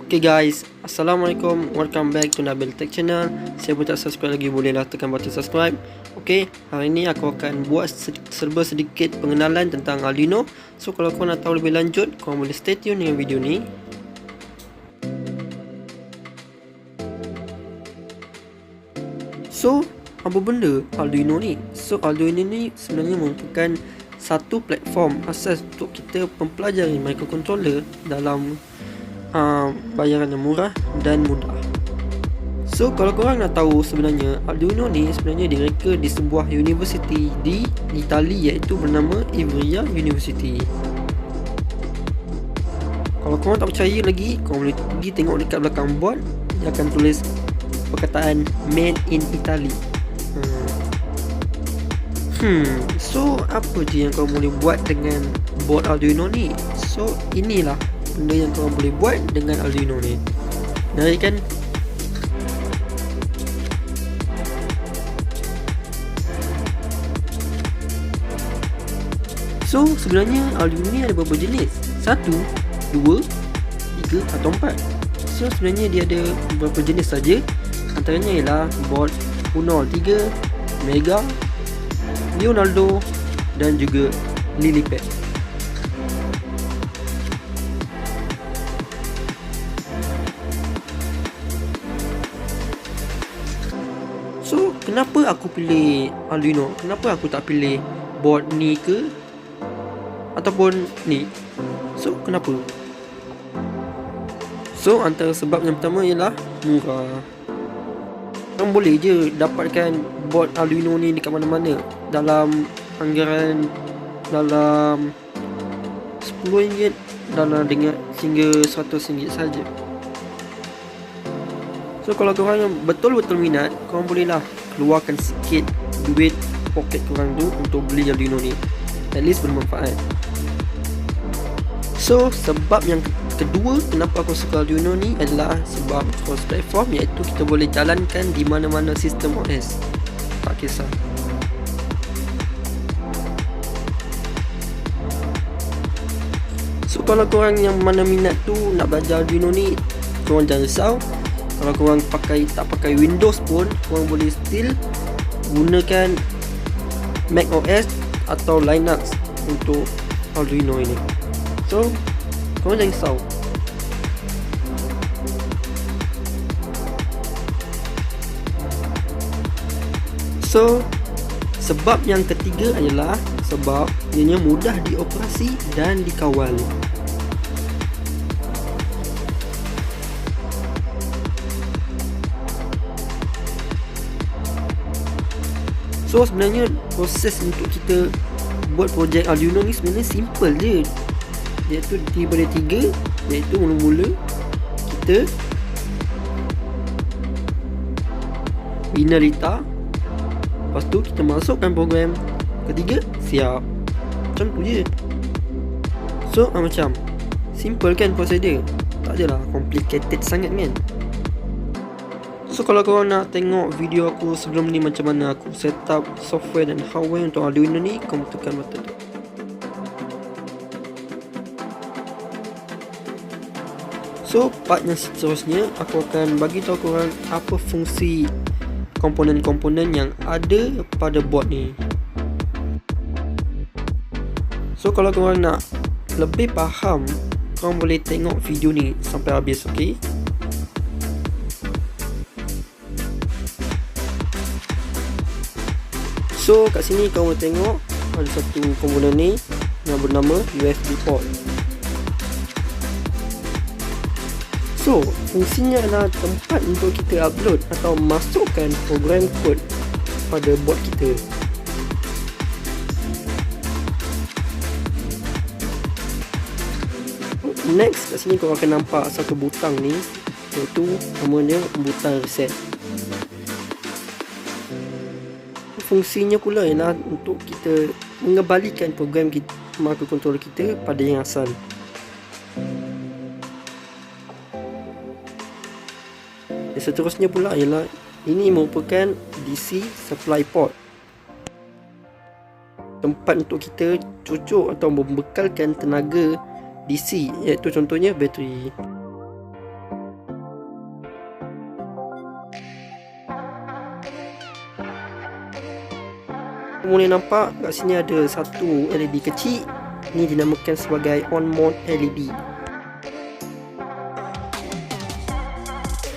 Okay guys, Assalamualaikum, welcome back to Nabil Tech Channel. Saya pun tak subscribe lagi, bolehlah tekan button subscribe. Okay, hari ni aku akan buat serba sedikit pengenalan tentang Arduino. So kalau korang nak tahu lebih lanjut, korang boleh stay tune dengan video ni. So, apa benda Arduino ni? So Arduino ni sebenarnya merupakan satu platform asas untuk kita mempelajari microcontroller dalam bayaran yang murah dan mudah. So kalau korang nak tahu, sebenarnya Arduino ni sebenarnya direka di sebuah universiti di Itali, iaitu bernama Ivrea University. Kalau korang tak percaya lagi, korang boleh pergi tengok dekat belakang board. Dia akan tulis perkataan Made in Italy. So apa je yang korang boleh buat dengan board Arduino ni? So inilah benda yang korang boleh buat dengan Arduino ni. Menarik kan? So sebenarnya Arduino ni ada beberapa jenis. 1, 2, 3 atau 4. So sebenarnya dia ada beberapa jenis saja. Antaranya ialah board Uno 3, Mega, Leonardo dan juga Lilipad. So kenapa aku pilih Arduino? Kenapa aku tak pilih board ni ke ataupun ni? So kenapa? So antara sebab yang pertama ialah murah. Korang boleh je dapatkan board Arduino ni dekat mana-mana dalam anggaran dalam RM10 dalam dengan hingga RM100 saja. So kalau korang yang betul-betul minat, korang bolehlah keluarkan sikit duit poket korang tu untuk beli Arduino ni. At least bermanfaat. So sebab yang kedua kenapa aku suka Arduino ni adalah sebab cross platform, iaitu kita boleh jalankan di mana-mana sistem OS. Tak kisah. So kalau korang yang mana minat tu nak belajar Arduino ni, korang jangan risau. Kalau korang tak pakai Windows pun, korang boleh still gunakan Mac OS atau Linux untuk Arduino ini. So korang jangan risau. So sebab yang ketiga adalah sebab ianya mudah dioperasi dan dikawal. So sebenarnya proses untuk kita buat projek Arduino ni sebenarnya simple je. Iaitu daripada 3, iaitu mula-mula kita bina data, lepas tu kita masukkan program, ketiga siap. Macam tu je. So macam simple kan proses dia? Tak adalah complicated sangat kan? So kalau korang nak tengok video aku sebelum ni macam mana aku setup software dan hardware untuk Arduino ni, korang tekan button tu. So part yang seterusnya, aku akan bagi tahu korang apa fungsi komponen-komponen yang ada pada board ni. So kalau korang nak lebih faham, korang boleh tengok video ni sampai habis, ok? So kat sini korang boleh tengok ada satu komponen ni yang bernama USB port. So fungsinya adalah tempat untuk kita upload atau masukkan program kod pada board kita. Next, kat sini korang akan nampak satu butang ni, iaitu namanya butang reset. Fungsinya pula ialah untuk kita mengembalikan program kita, microcontroller kita pada yang asal. Dan seterusnya pula ialah ini merupakan DC supply port, tempat untuk kita cucuk atau membekalkan tenaga DC, iaitu contohnya bateri. kamu boleh nampak kat sini ada satu LED kecil. Ni dinamakan sebagai on mode LED.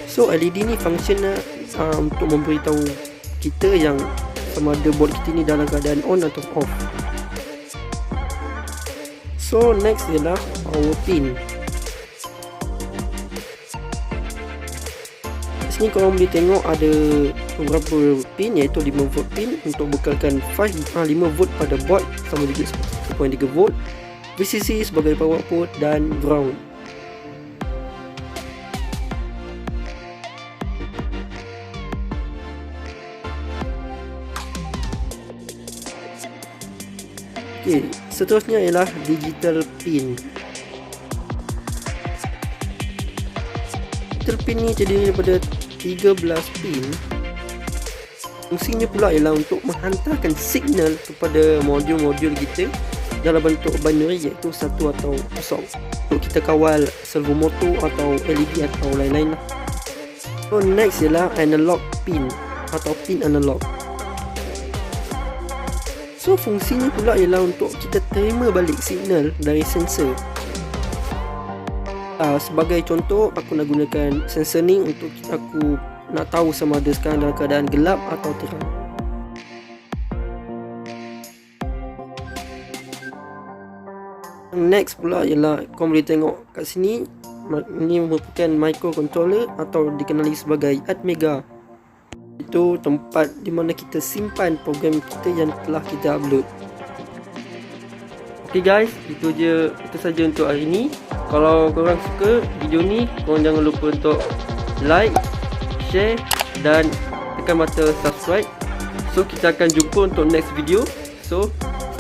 So LED ni fungsinya untuk memberitahu kita yang sama ada board kita ni dalam keadaan on atau off. So next ialah power pin. Sini korang boleh tengok ada beberapa pin, iaitu 5 volt pin untuk bekalkan 5 volt pada board sama juga 1.3 volt, VCC sebagai power output dan ground. Okey, seterusnya ialah digital pin. Digital pin ni terdiri daripada 13 pin. Fungsinya pula ialah untuk menghantarkan signal kepada modul-modul kita dalam bentuk binary, iaitu 1 atau 0, untuk kita kawal servo motor atau LED atau lain-lain lah. So next ialah analog pin atau pin analog. So fungsinya pula ialah untuk kita terima balik signal dari sensor. Sebagai contoh, aku nak gunakan sensor ni untuk aku nak tahu sama ada sekarang dalam keadaan gelap atau terang. Next pula ialah kau boleh tengok kat sini, ini merupakan microcontroller atau dikenali sebagai Atmega. Itu tempat di mana kita simpan program kita yang telah kita upload. Okay guys, itu saja untuk hari ini. Kalau korang suka video ni, korang jangan lupa untuk like, share dan tekan button subscribe. So kita akan jumpa untuk next video. So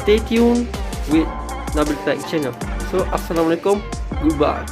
stay tuned with Nabil Tech channel. So assalamualaikum, goodbye.